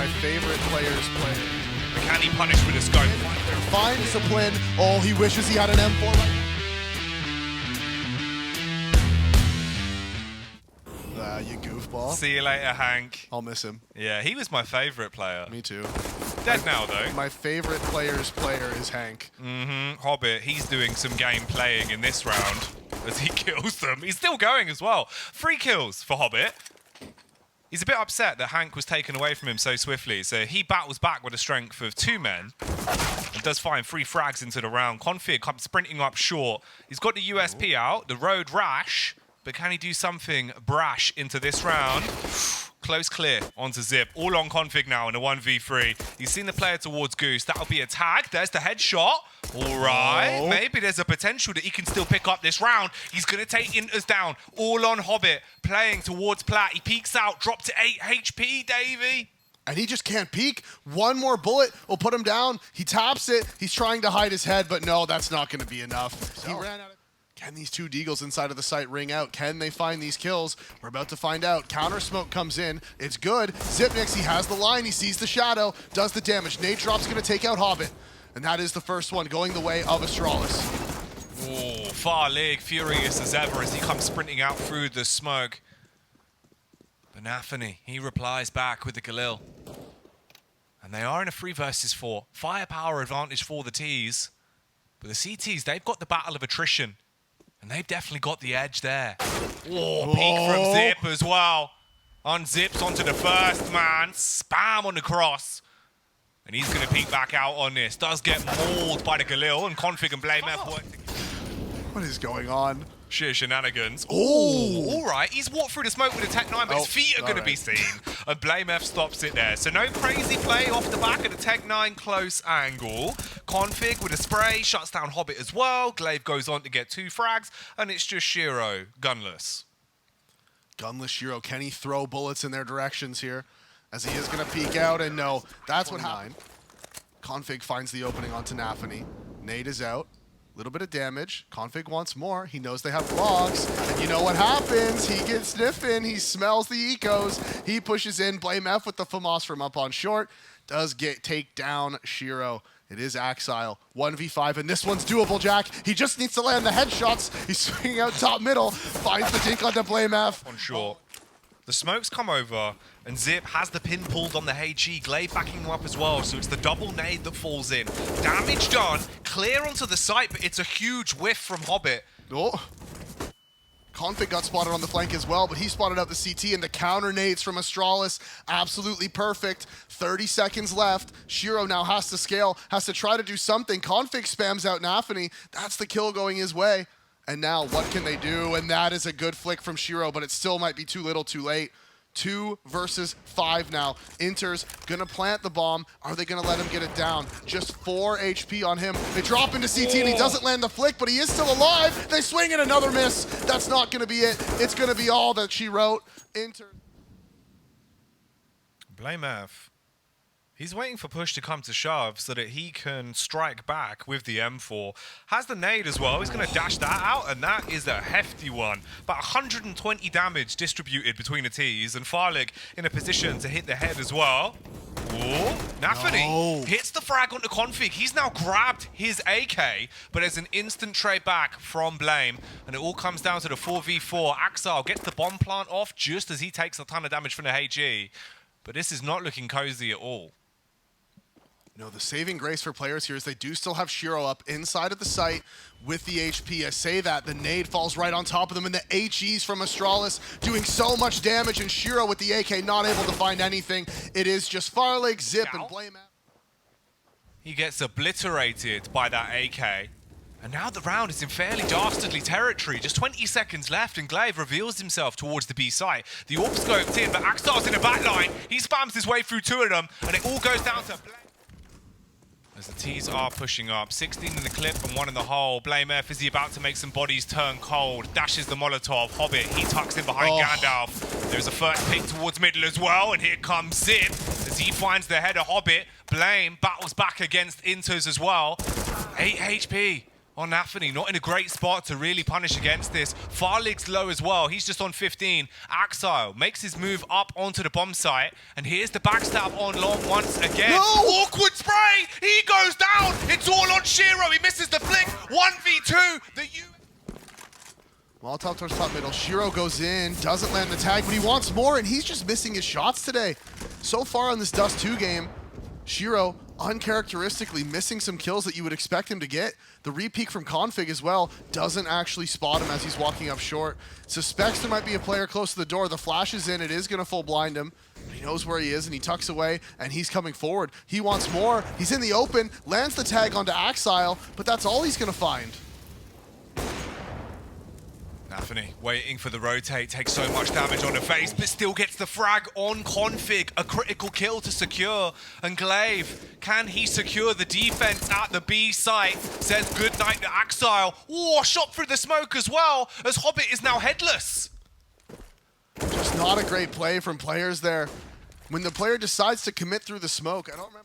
my favorite player's player. Can he punish with a scope? Fine discipline. Oh, he wishes he had an M4 right you goofball. See you later, Hank. I'll miss him. Yeah, he was my favorite player. Me too. Dead now, though. My favorite player's player is Hank. Hobbit, he's doing some game playing in this round as he kills them. He's still going as well. 3 kills for Hobbit. He's a bit upset that Hank was taken away from him so swiftly, so he battles back with a strength of 2 men and does find 3 frags into the round. Config comes sprinting up short. He's got the USP out, the road rash, but can he do something brash into this round? Close clear onto Zip. All on Config now in a 1v3. He's seen the player towards Goose. That'll be a tag. There's the headshot. All right. Maybe there's a potential that he can still pick up this round. He's going to take Inters down. All on Hobbit. Playing towards Plat. He peeks out. Drop to 8 HP, Davey. And he just can't peek. One more bullet will put him down. He taps it. He's trying to hide his head, but no, that's not going to be enough. He ran out of... Can these 2 deagles inside of the site ring out? Can they find these kills? We're about to find out. Counter smoke comes in. It's good. Zipnix, he has the line. He sees the shadow. Does the damage. Nade drop's going to take out Hobbit. And that is the first one going the way of Astralis. Oh, Far Leg furious as ever as he comes sprinting out through the smoke. But nafany, he replies back with the Galil. And they are in a 3 versus 4. Firepower advantage for the Ts. But the CTs, they've got the battle of attrition. And they've definitely got the edge there. Oh, peek from Zip as well. Unzips onto the first man. Spam on the cross. And he's going to peek back out on this. Does get mauled by the Galil. And Config and BlameF work together. What is going on? Sheer shenanigans. Oh, all right. He's walked through the smoke with a Tech 9, but his feet are going to be seen. And BlameF stops it there. So no crazy play off the back of the Tech 9 close angle. Config with a spray, shuts down Hobbit as well. Glaive goes on to get 2 frags, and it's just Shiro, gunless. Gunless Shiro. Can he throw bullets in their directions here? As he is going to peek out, and no, that's what happened. Config finds the opening onto nafany. Nade is out. Little bit of damage. Config wants more. He knows they have logs. And you know what happens? He gets sniffing. He smells the ecos. He pushes in. BlameF with the FAMAS from up on short. Does take down Shiro. It is Axile. 1v5, and this one's doable, Jack. He just needs to land the headshots. He's swinging out top middle. Finds the dink onto BlameF. On short. The smokes come over, and Zip has the pin pulled on the HE. Glaive backing him up as well, so it's the double nade that falls in. Damage done, clear onto the site, but it's a huge whiff from Hobbit. Oh. Config got spotted on the flank as well, but he spotted out the CT, and the counter nades from Astralis. Absolutely perfect. 30 seconds left. Shiro now has to scale, has to try to do something. Config spams out nafany. That's the kill going his way. And now, what can they do? And that is a good flick from Shiro, but it still might be too little, too late. 2 versus 5 now. Inter's gonna plant the bomb. Are they gonna let him get it down? Just 4 HP on him. They drop into CT and he doesn't land the flick, but he is still alive. They swing and another miss. That's not gonna be it. It's gonna be all that she wrote. Inter. BlameF. He's waiting for push to come to shove so that he can strike back with the M4. Has the nade as well. He's going to dash that out, and that is a hefty one. About 120 damage distributed between the Ts, and Farlig in a position to hit the head as well. Oh, nafany hits the frag onto Config. He's now grabbed his AK, but there's an instant trade back from Blame, and it all comes down to the 4v4. Axel gets the bomb plant off just as he takes a ton of damage from the HE, but this is not looking cozy at all. No, the saving grace for players here is they do still have Shiro up inside of the site with the HP. I say that, the nade falls right on top of them, and the HEs from Astralis doing so much damage, and Shiro with the AK not able to find anything. It is just Farlig, Zip, and BlameF. He gets obliterated by that AK. And now the round is in fairly dastardly territory. Just 20 seconds left, and Glaive reveals himself towards the B site. The AWP scoped in, but Axtar's in the back line. He spams his way through 2 of them, and it all goes down to Blame. As the Ts are pushing up, 16 in the clip and 1 in the hole. BlameF, is he about to make some bodies turn cold? Dashes the Molotov. Hobbit, he tucks in behind Gandalf. There's a first pick towards middle as well, and here comes Zip as he finds the head of Hobbit. Blame battles back against Inters as well. 8 HP. on nafany. Not in a great spot to really punish against this. Farlig's low as well. He's just on 15. Axile makes his move up onto the bomb site. And here's the backstab on long once again. No! Awkward spray! He goes down! It's all on Shiro. He misses the flick. 1v2. Molotov towards top middle. Shiro goes in, doesn't land the tag, but he wants more, and he's just missing his shots today. So far in this dust2 game, Shiro uncharacteristically missing some kills that you would expect him to get. The re-peek from Config as well doesn't actually spot him as he's walking up short. Suspects there might be a player close to the door. The flash is in. It is going to full blind him. He knows where he is, and he tucks away, and he's coming forward. He wants more. He's in the open, lands the tag onto Axile, but that's all he's going to find. nafany waiting for the rotate, takes so much damage on the face, but still gets the frag on Config. A critical kill to secure. And Glaive, can he secure the defense at the B site? Says goodnight to Axile. Oh, shot through the smoke as well, as Hobbit is now headless. Just not a great play from players there. When the player decides to commit through the smoke, I don't remember.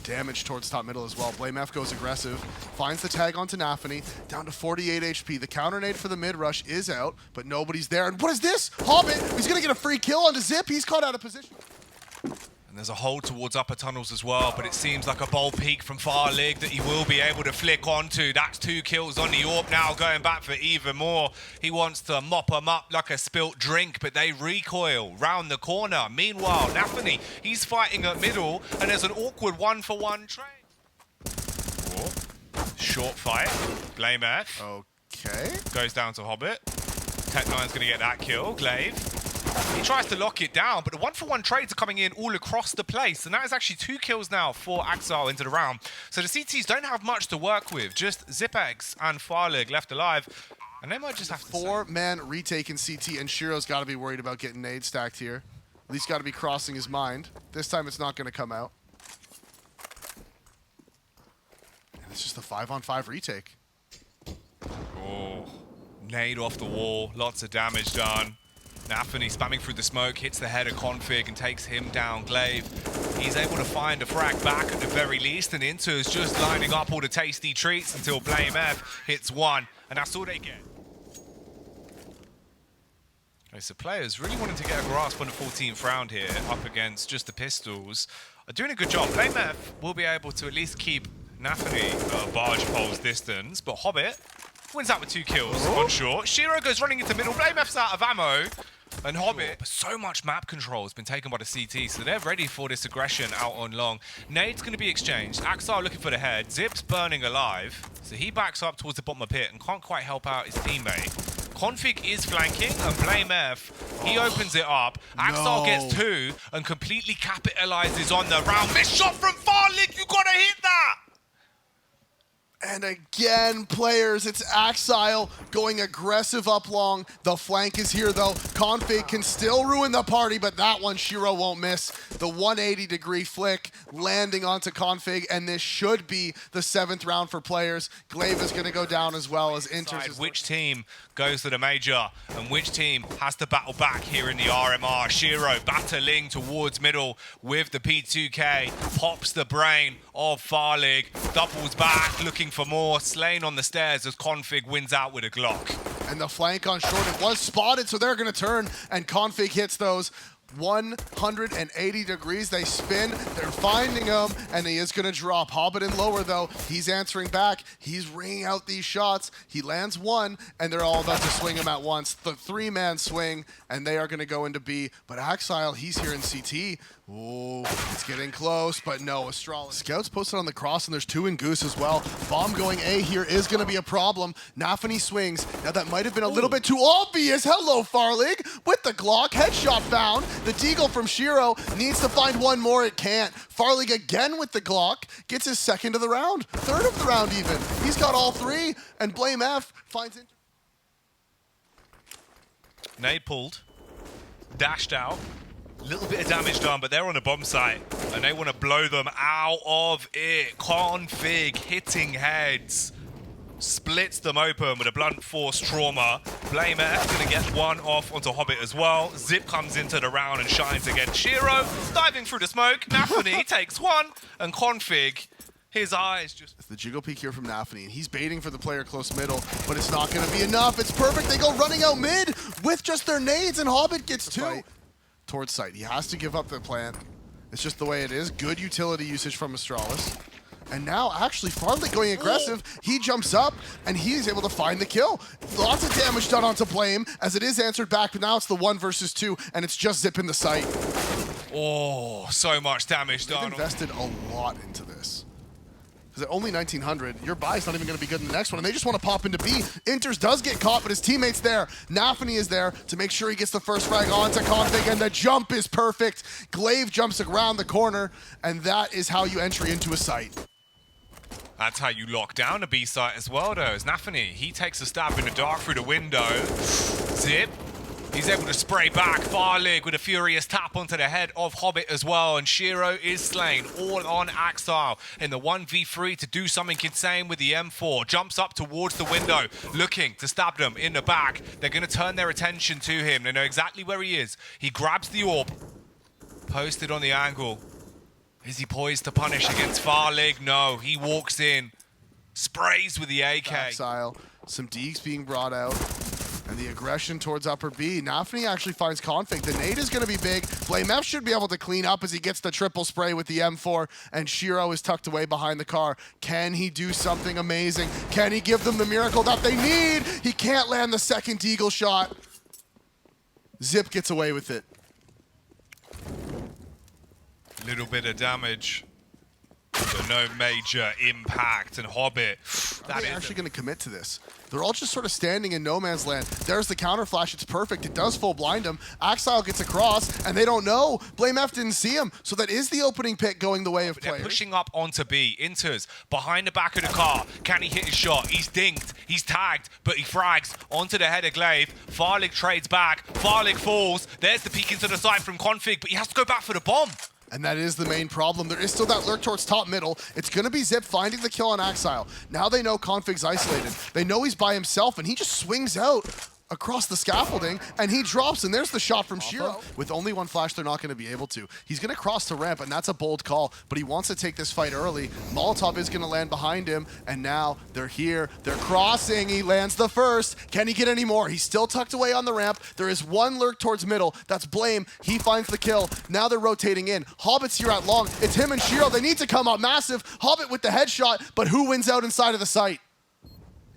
Damage towards top middle as well. bymas goes aggressive, finds the tag onto nafany, down to 48 HP. The counter nade for the mid rush is out, but nobody's there. And what is this? Hobbit, he's gonna get a free kill onto Zip. He's caught out of position. And there's a hold towards upper tunnels as well, but it seems like a bold peek from Farlig that he will be able to flick onto. That's 2 kills on the AWP now, going back for even more. He wants to mop them up like a spilt drink, but they recoil round the corner. Meanwhile, nafany, he's fighting at middle, and there's an awkward 1-for-1 trade. Oh, short fight. bymas Okay. goes down to Hobbit. Tech9's going to get that kill. Glaive. He tries to lock it down, but the 1-for-1 trades are coming in all across the place, and that is actually 2 kills now for Axile into the round. So the CTs don't have much to work with, just Zipex and Farlig left alive, and they might just have to 4-man retake in CT, and Shiro's got to be worried about getting nade stacked here. At least got to be crossing his mind. This time it's not going to come out. And it's just a 5-on-5 retake. Oh, nade off the wall, lots of damage done. nafany spamming through the smoke, hits the head of Config and takes him down. Glaive, he's able to find a frag back at the very least, and Inter's just lining up all the tasty treats until bymas hits one, and that's all they get. Okay, so players really wanting to get a grasp on the 14th round here, up against just the pistols, are doing a good job. bymas will be able to at least keep nafany barge pole's distance, but Hobbit wins out with 2 kills on short. Shiro goes running into middle, bymas out of ammo. And Hobbit, but so much map control has been taken by the CT, so they're ready for this aggression out on long. Nade's going to be exchanged. Axile looking for the head. Zip's burning alive, so he backs up towards the bottom of pit and can't quite help out his teammate. Config is flanking, and bymas, he opens it up. Axile gets 2 and completely capitalizes on the round. Missed shot from Farlig, you gotta hit that! And again, players, it's Axile going aggressive up long. The flank is here, though. Config can still ruin the party, but that one Shiro won't miss. The 180-degree flick landing onto Config, and this should be the 7th round for players. Glaive is going to go down as well as Inter's. Which team goes to the major, and which team has to battle back here in the RMR? Shiro battling towards middle with the P2K, pops the brain of Farlig, doubles back, looking for more, slain on the stairs as Config wins out with a Glock. And the flank on short, it was spotted, so they're going to turn, and Config hits those. 180 degrees, they spin, they're finding him, and he is going to drop. Hobbit in lower, though, he's answering back, he's ringing out these shots, he lands 1, and they're all about to swing him at once. The 3-man swing, and they are going to go into B, but Axile, he's here in CT. Oh, it's getting close, but no, Astralis. Scouts posted on the cross, and there's 2 in Goose as well. Bomb going A here is going to be a problem. nafany swings. Now, that might have been a little bit too obvious. Hello, Farlig, with the Glock. Headshot found. The deagle from Shiro needs to find 1 more. It can't. Farlig again with the Glock. Gets his 2nd of the round. 3rd of the round, even. He's got all 3, and bymas finds it. Nade pulled, dashed out. Little bit of damage done, but they're on a bomb site, and they want to blow them out of it. Config hitting heads. splits them open with a blunt force trauma. bymas going to get one off onto Hobbit as well. Zip comes into the round and shines against shiro. Diving through the smoke, nafany takes one, and config, his eyes just... It's the jiggle peek here from nafany, and he's baiting for the player close middle, but it's not going to be enough. It's perfect. They go running out mid with just their nades, and Hobbit gets two. Towards site. He has to give up the plant. It's just the way it is. Good utility usage from Astralis. And now, actually, Farlig going aggressive. He jumps up, and he's able to find the kill. Lots of damage done onto Blame, as it is answered back, but now it's the 1 versus 2, and it's just Zip in the site. Oh, so much damage They've done. invested a lot into this. Because at only 1900, your buy's not even going to be good in the next one, and they just want to pop into B. Inters does get caught, but his teammate's there. nafany is there to make sure he gets the first frag onto config, and the jump is perfect. gaules jumps around the corner, and that is how you entry into a site. That's how you lock down a B site as well, though. As nafany, he takes a stab in the dark through the window. Zip, he's able to spray back. Farlig with a furious tap onto the head of Hobbit as well. And shiro is slain, all on Axile in the 1v3 to do something insane with the M4. Jumps up towards the window, looking to stab them in the back. They're going to turn their attention to him. They know exactly where he is. He grabs the orb, posted on the angle. Is he poised to punish against Farlig? No, he walks in, sprays with the AK. Axile, some deeks being brought out, and the aggression towards upper B. nafany actually finds config. The nade is going to be big. bymas should be able to clean up as he gets the triple spray with the M4, and shiro is tucked away behind the car. Can he do something amazing? Can he give them the miracle that they need? He can't land the second eagle shot. Zip gets away with it. Little bit of damage, but no major impact. And Hobbit, Are they actually going to commit to this? They're all just sort of standing in no man's land. There's the counter flash. It's perfect. It does full blind him. Axile gets across, and they don't know. bymas didn't see him, so that is the opening pick going the way of players. They're pushing up onto B. Inters behind the back of the car. Can he hit his shot? He's dinked. He's tagged, but he frags onto the head of gaules. Farlig trades back. Farlig falls. There's the peek into the side from config, but he has to go back for the bomb. And that is the main problem. There is still that lurk towards top middle. It's going to be Zip finding the kill on Axile. Now they know config's isolated. They know he's by himself, and he just swings out across the scaffolding, and he drops, and there's the shot from shiro. With only one flash, they're not going to be able to. He's going to cross to ramp, and that's a bold call, but he wants to take this fight early. Molotov is going to land behind him, and now they're here. They're crossing. He lands the first. Can he get any more? He's still tucked away on the ramp. There is one lurk towards middle. That's Blame. He finds the kill. Now they're rotating in. Hobbit's here at long. It's him and shiro. They need to come up massive. Hobbit with the headshot, but who wins out inside of the site?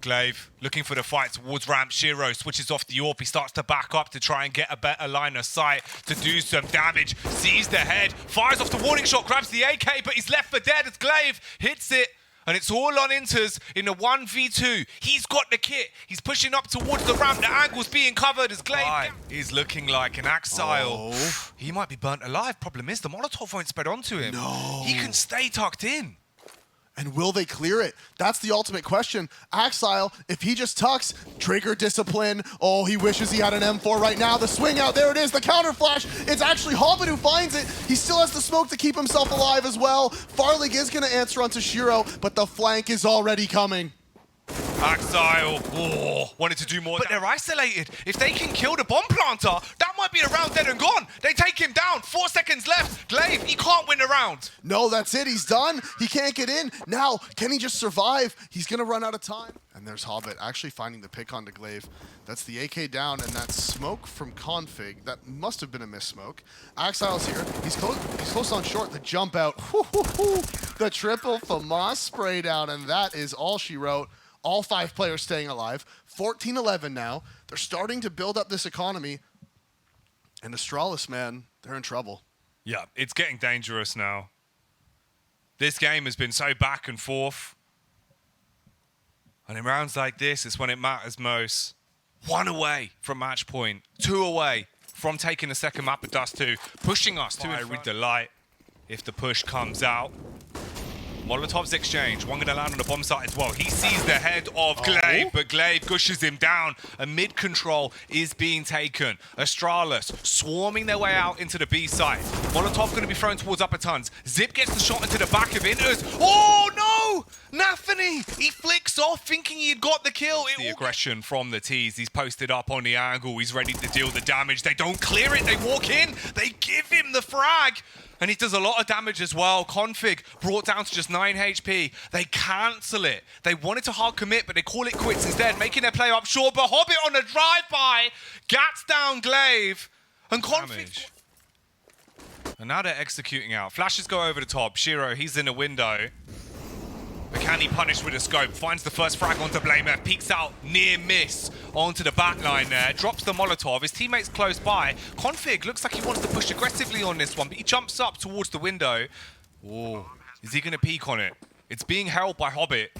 gaules looking for the fight towards ramp. Shiro switches off the AWP. He starts to back up to try and get a better line of sight to do some damage. Sees the head, fires off the warning shot, grabs the AK, but he's left for dead as gaules hits it. And it's all on Inters in the 1v2. He's got the kit. He's pushing up towards the ramp. The angle's being covered as gaules is looking like an Axile. Oh. He might be burnt alive. Problem is, the Molotov won't spread onto him. No. He can stay tucked in. And will they clear it? That's the ultimate question. Axile, if he just tucks, trigger discipline. Oh, he wishes he had an M4 right now. The swing out, there it is, the counter flash. It's actually Hobbit who finds it. He still has the smoke to keep himself alive as well. Farlig is going to answer onto shiro, but the flank is already coming. Axile, wanted to do more, but they're isolated. If they can kill the bomb planter, that might be a round dead and gone. They take him down, 4 seconds left. gaules, he can't win the round. No, that's it, he's done. He can't get in. Now, can he just survive? He's gonna run out of time. And there's Hobbit actually finding the pick onto gaules. That's the AK down, and that smoke from config. That must have been a miss smoke. Axile's here. He's close on short. The jump out. The triple FAMAS spray down, and that is all she wrote. All 5 players staying alive. 14-11 now. They're starting to build up this economy. And Astralis, man, they're in trouble. Yeah, it's getting dangerous now. This game has been so back and forth. And in rounds like this, it's when it matters most. 1 away from match point. 2 away from taking the second map at dust2. Pushing us to every delight if the push comes out. Molotov's exchange, one gonna land on the bomb site as well. He sees the head of gaules, but gaules gushes him down. And mid control is being taken. Astralis swarming their way out into the B site. Molotov gonna be thrown towards upper tons. Zip gets the shot into the back of Inters. Oh no! Nafany! He flicks off thinking he had got the kill. The aggression from the T's. He's posted up on the angle. He's ready to deal the damage. They don't clear it. They walk in. They give him the frag. And he does a lot of damage as well. Config brought down to just 9 HP. They cancel it. They wanted to hard commit, but they call it quits instead, making their play up short. But Hobbit on a drive-by gats down Glaive. And Config... And now they're executing out. Flashes go over the top. Shiro, he's in a window. But can he punish with a scope? Finds the first frag onto Blamer. Peeks out, near miss onto the back line there. Drops the Molotov. His teammate's close by. Config looks like he wants to push aggressively on this one, but he jumps up towards the window. Oh, is he going to peek on it? It's being held by Hobbit.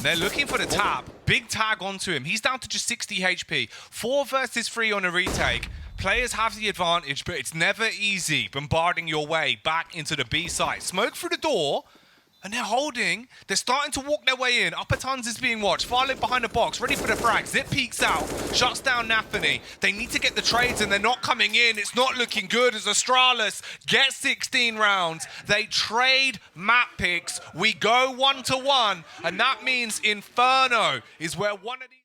They're looking for the tap. Big tag onto him. He's down to just 60 HP. 4 versus 3 on a retake. Players have the advantage, but it's never easy bombarding your way back into the B site. Smoke through the door, and they're holding. They're starting to walk their way in. Upper Tons is being watched. Farley behind the box, ready for the frag. Zip peeks out, shuts down Nafany. They need to get the trades, and they're not coming in. It's not looking good as Astralis gets 16 rounds. They trade map picks. We go 1-1, and that means Inferno is where one of these...